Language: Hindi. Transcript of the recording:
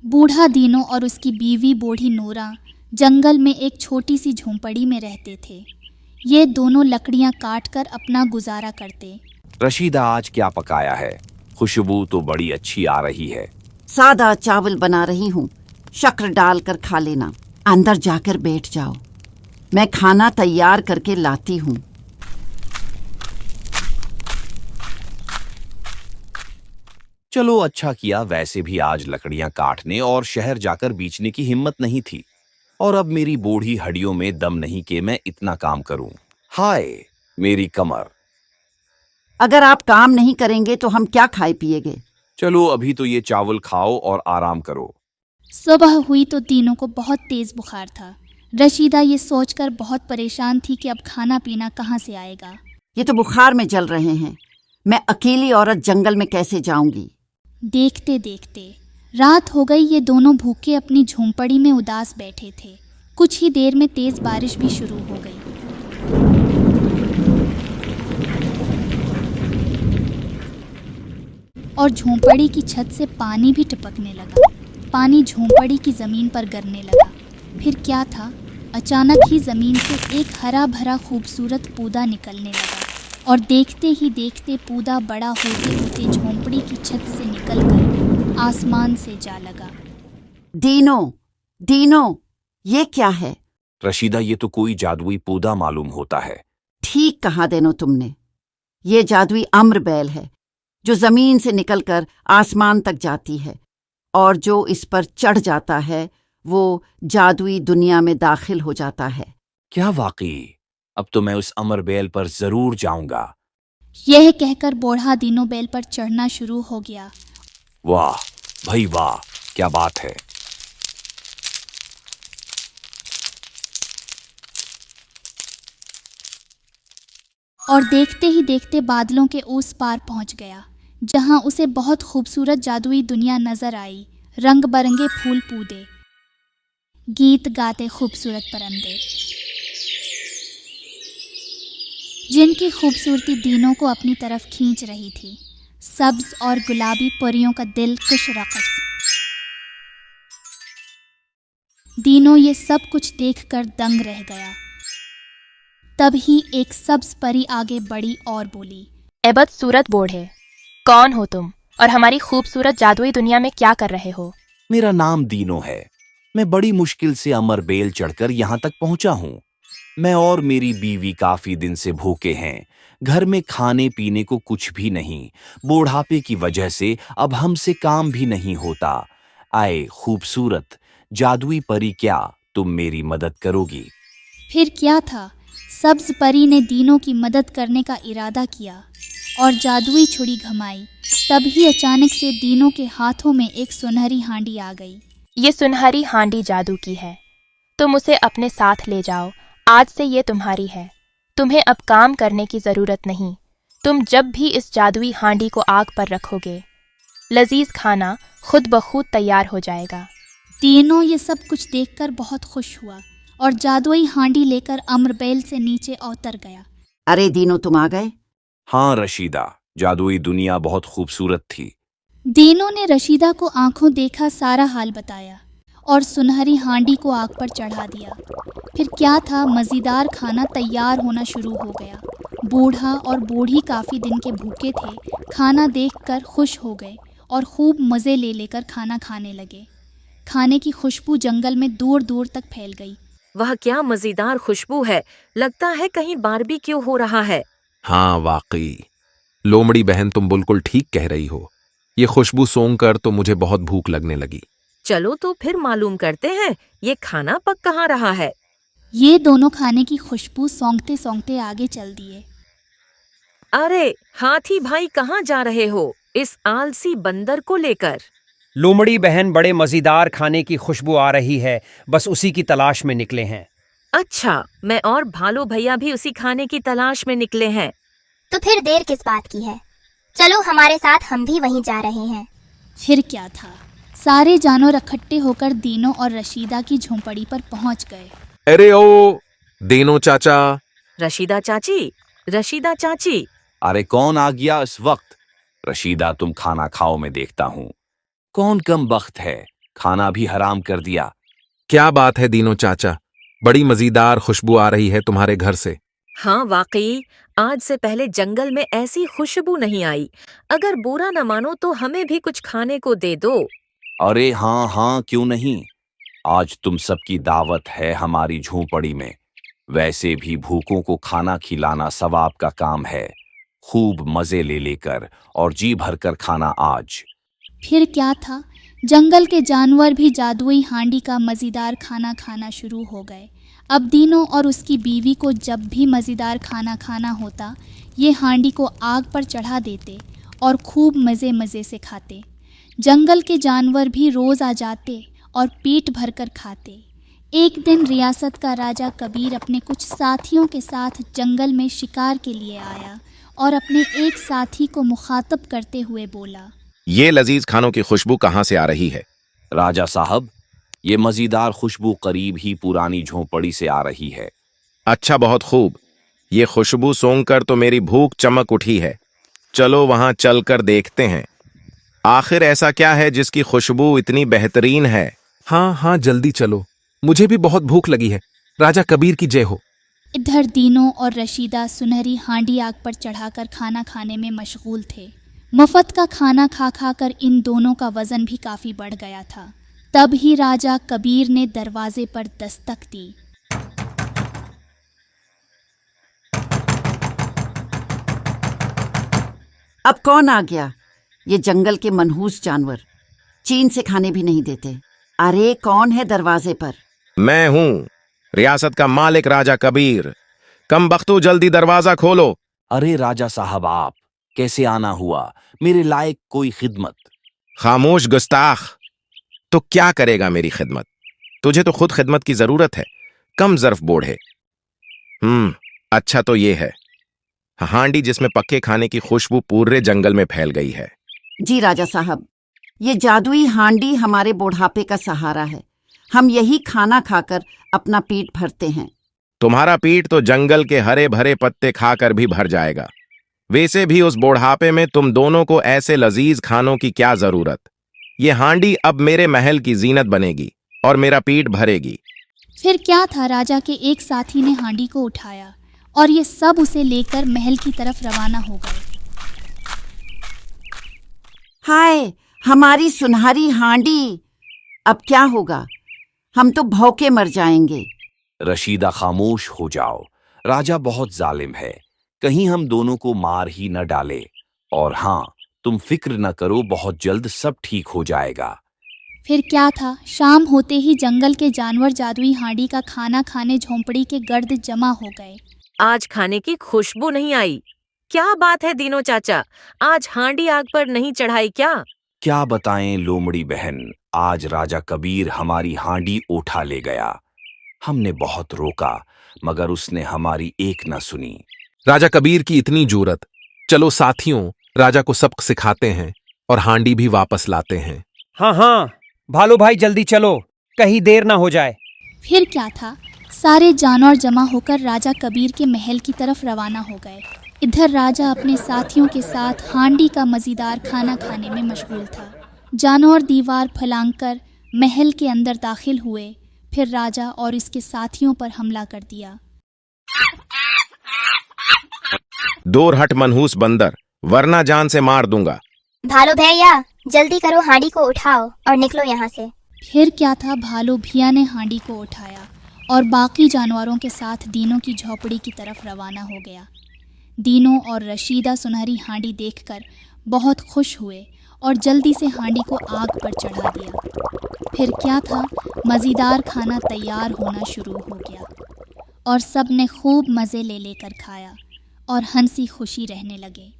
बूढ़ा दीनो और उसकी बीवी बूढ़ी नूरा जंगल में एक छोटी सी झोंपड़ी में रहते थे। ये दोनों लकड़ियां काटकर अपना गुजारा करते। रशीदा, आज क्या पकाया है? खुशबू तो बड़ी अच्छी आ रही है। सादा चावल बना रही हूँ, शक्कर डालकर खा लेना। अंदर जाकर बैठ जाओ, मैं खाना तैयार करके लाती हूँ। चलो, अच्छा किया। वैसे भी आज लकड़ियां काटने और शहर जाकर बेचने की हिम्मत नहीं थी, और अब मेरी बूढ़ी हड्डियों में दम नहीं कि मैं इतना काम करूं। हाय मेरी कमर। अगर आप काम नहीं करेंगे तो हम क्या खाए पिएंगे? चलो, अभी तो ये चावल खाओ और आराम करो। सुबह हुई तो तीनों को बहुत तेज बुखार था। रशीदा ये सोचकर बहुत परेशान थी कि अब खाना पीना कहाँ से आएगा। ये तो बुखार में जल रहे हैं, मैं अकेली औरत जंगल में कैसे जाऊंगी? देखते देखते रात हो गई। ये दोनों भूखे अपनी झोंपड़ी में उदास बैठे थे। कुछ ही देर में तेज बारिश भी शुरू हो गई। और झोंपड़ी की छत से पानी भी टपकने लगा। पानी झोंपड़ी की जमीन पर गिरने लगा। फिर क्या था, अचानक ही जमीन से एक हरा भरा खूबसूरत पौधा निकलने लगा, और देखते ही देखते पौधा बड़ा होते होते झोंपड़ी की छत से निकलकर आसमान से जा लगा। दीनो, दीनो, ये क्या है? रशीदा, ये तो कोई जादुई पौधा मालूम होता है। ठीक कहा देनो तुमने। ये जादुई अम्र बैल है जो जमीन से निकलकर आसमान तक जाती है, और जो इस पर चढ़ जाता है वो जादुई दुनिया में दाखिल हो जाता है। क्या वाकई? अब तो मैं उस अमर बेल पर जरूर जाऊंगा। यह कहकर बूढ़ा दीनो बेल पर चढ़ना शुरू हो गया। वाह भाई वाह, क्या बात है। और देखते ही देखते बादलों के उस पार पहुंच गया, जहां उसे बहुत खूबसूरत जादुई दुनिया नजर आई। रंग बरंगे फूल पौधे, गीत गाते खूबसूरत परिंदे, जिनकी खूबसूरती दीनों को अपनी तरफ खींच रही थी। सब्ज और गुलाबी परियों का दिल खुश रकस। दीनों ये सब कुछ देखकर दंग रह गया। तभी एक सब्ज परी आगे बढ़ी और बोली, ए बदसूरत बूढ़े, कौन हो तुम और हमारी खूबसूरत जादुई दुनिया में क्या कर रहे हो? मेरा नाम दीनो है। मैं बड़ी मुश्किल से अमर बेल चढ़कर यहाँ तक पहुंचा हूँ। मैं और मेरी बीवी काफी दिन से भूखे हैं। घर में खाने पीने को कुछ भी नहीं। बूढ़ापे की वजह से अब हमसे काम भी नहीं होता। आए खूबसूरत जादुई परी, क्या तुम मेरी मदद करोगी? फिर क्या था, सब्ज परी ने दीनों की मदद करने का इरादा किया और जादुई छुरी घुमाई। तभी अचानक से दीनों के हाथों में एक सुनहरी हांडी आ गई। ये सुनहरी हांडी जादू की है, तुम उसे अपने साथ ले जाओ। आज से ये तुम्हारी है। तुम्हें अब काम करने की जरूरत नहीं। तुम जब भी इस जादुई हांडी को आग पर रखोगे, लजीज खाना खुद ब खुद तैयार हो जाएगा। दीनों ये सब कुछ देखकर बहुत खुश हुआ और जादुई हांडी लेकर अम्रबेल से नीचे उतर गया। अरे दीनो, तुम आ गए? हाँ रशीदा, जादुई दुनिया बहुत खूबसूरत थी। दीनों ने रशीदा को आंखों देखा सारा हाल बताया और सुनहरी हांडी को आग पर चढ़ा दिया। फिर क्या था, मज़ेदार खाना तैयार होना शुरू हो गया। बूढ़ा और बूढ़ी काफ़ी दिन के भूखे थे। खाना देखकर खुश हो गए और खूब मज़े ले लेकर खाना खाने लगे। खाने की खुशबू जंगल में दूर दूर तक फैल गई। वह क्या मजेदार खुशबू है, लगता है कहीं बारबेक्यू हो रहा है। हाँ वाकई, लोमड़ी बहन, तुम बिल्कुल ठीक कह रही हो। ये खुशबू सूंघकर तो मुझे बहुत भूख लगने लगी। चलो तो फिर मालूम करते हैं ये खाना पक कहाँ रहा है। ये दोनों खाने की खुशबू सूंघते सूंघते आगे चल दिए। अरे हाथी भाई, कहाँ जा रहे हो इस आलसी बंदर को लेकर? लोमड़ी बहन, बड़े मजेदार खाने की खुशबू आ रही है, बस उसी की तलाश में निकले हैं। अच्छा, मैं और भालू भैया भी उसी खाने की तलाश में निकले हैं। तो फिर देर किस बात की है? चलो हमारे साथ, हम भी वहीं जा रहे हैं। फिर क्या था, सारे जानवर इकट्ठे होकर दीनों और रशीदा की झोंपड़ी पर पहुंच गए। अरे ओ दीनो चाचा। रशीदा चाची, रशीदा चाची। अरे कौन आ गया इस वक्त? रशीदा, तुम खाना खाओ, मैं देखता हूँ कौन कम बख्त है। खाना भी हराम कर दिया। क्या बात है दीनो चाचा, बड़ी मजेदार खुशबू आ रही है तुम्हारे घर से। हाँ वाकई, आज से पहले जंगल में ऐसी खुशबू नहीं आई। अगर बुरा न मानो तो हमें भी कुछ खाने को दे दो। अरे हाँ हाँ, क्यों नहीं। आज तुम सबकी दावत है हमारी झोंपड़ी में। वैसे भी भूखों को खाना खिलाना सवाब का काम है। खूब मजे ले लेकर और जी भरकर खाना आज। फिर क्या था, जंगल के जानवर भी जादुई हांडी का मज़ेदार खाना खाना शुरू हो गए। अब दीनो और उसकी बीवी को जब भी मज़ेदार खाना खाना होता, ये हांडी को आग पर चढ़ा देते और खूब मज़े मज़े से खाते। जंगल के जानवर भी रोज़ आ जाते और पेट भरकर खाते। एक दिन रियासत का राजा कबीर अपने कुछ साथियों के साथ जंगल में शिकार के लिए आया और अपने एक साथी को मुखातब करते हुए बोला, ये लजीज खानों की खुशबू कहाँ से आ रही है? राजा साहब, ये मज़ेदार खुशबू करीब ही पुरानी झोंपड़ी से आ रही है। अच्छा, बहुत खूब। ये खुशबू सूंघकर तो मेरी भूख चमक उठी है। चलो वहां चलकर देखते हैं, आखिर ऐसा क्या है जिसकी खुशबू इतनी बेहतरीन है। हाँ हाँ, जल्दी चलो, मुझे भी बहुत भूख लगी है। राजा कबीर की जय हो। इधर दीनो और रशीदा सुनहरी हांडी आग पर चढ़ाकर खाना खाने में मशगूल थे। मुफ्त का खाना खा खा कर इन दोनों का वज़न भी काफ़ी बढ़ गया था। तब ही राजा कबीर ने दरवाजे पर दस्तक दी। अब कौन आ गया? ये जंगल के मनहूस जानवर चीन से खाने भी नहीं देते। अरे कौन है दरवाजे पर? मैं हूँ, रियासत का मालिक राजा कबीर। कम बख्तू, जल्दी दरवाजा खोलो। अरे राजा साहब, आप कैसे आना हुआ? मेरे लायक कोई खिदमत? खामोश गुस्ताख, तो क्या करेगा मेरी खिदमत? तुझे तो खुद खिदमत की जरूरत है, कम ज़र्फ बोढ़े। अच्छा तो ये है हांडी जिसमें पक्के खाने की खुशबू पूरे जंगल में फैल गई है। जी राजा साहब, ये जादुई हांडी हमारे बुढ़ापे का सहारा है। हम यही खाना खाकर अपना पेट भरते हैं। तुम्हारा पेट तो जंगल के हरे भरे पत्ते खाकर भी भर जाएगा। वैसे भी उस बुढ़ापे में तुम दोनों को ऐसे लजीज खानों की क्या जरूरत। ये हांडी अब मेरे महल की जीनत बनेगी और मेरा पेट भरेगी। फिर क्या था, राजा के एक साथी ने हांडी को उठाया और ये सब उसे लेकर महल की तरफ रवाना हो गए। हाय, हमारी सुनहरी हांडी! अब क्या होगा? हम तो भौंके मर जाएंगे। रशीदा, खामोश हो जाओ। राजा बहुत जालिम है, कहीं हम दोनों को मार ही न डाले। और हाँ, तुम फिक्र न करो, बहुत जल्द सब ठीक हो जाएगा। फिर क्या था, शाम होते ही जंगल के जानवर जादुई हांडी का खाना खाने झोंपड़ी के गर्द जमा हो गए। आज खाने की खुशबू नहीं आई। क्या बात है दीनो चाचा, आज हांडी आग पर नहीं चढ़ाई क्या? क्या बताएं लोमड़ी बहन, आज राजा कबीर हमारी हांडी उठा ले गया। हमने बहुत रोका मगर उसने हमारी एक न सुनी। राजा कबीर की इतनी जुरत। चलो साथियों, राजा को सबक सिखाते हैं और हांडी भी वापस लाते हैं। हाँ हाँ, भालू भाई जल्दी चलो, कहीं देर ना हो जाए। फिर क्या था, सारे जानवर जमा होकर राजा कबीर के महल की तरफ रवाना हो गए। इधर राजा अपने साथियों के साथ हांडी का मज़ेदार खाना खाने में मशगूल था। जानवर दीवार फलांगकर महल के अंदर दाखिल हुए। फिर राजा और इसके साथियों पर हमला कर दिया। दूर हट मनहूस बंदर, वरना जान से मार दूंगा। भालू भैया, जल्दी करो, हांडी को उठाओ और निकलो यहाँ से। फिर क्या था, भालू भैया ने हांडी को उठाया और बाकी जानवरों के साथ दीनों की झोपड़ी की तरफ रवाना हो गया। दीनों और रशीदा सुनहरी हांडी देखकर बहुत खुश हुए और जल्दी से हांडी को आग पर चढ़ा दिया। फिर क्या था, मज़ेदार खाना तैयार होना शुरू हो गया और सब ने खूब मज़े ले लेकर खाया और हंसी खुशी रहने लगे।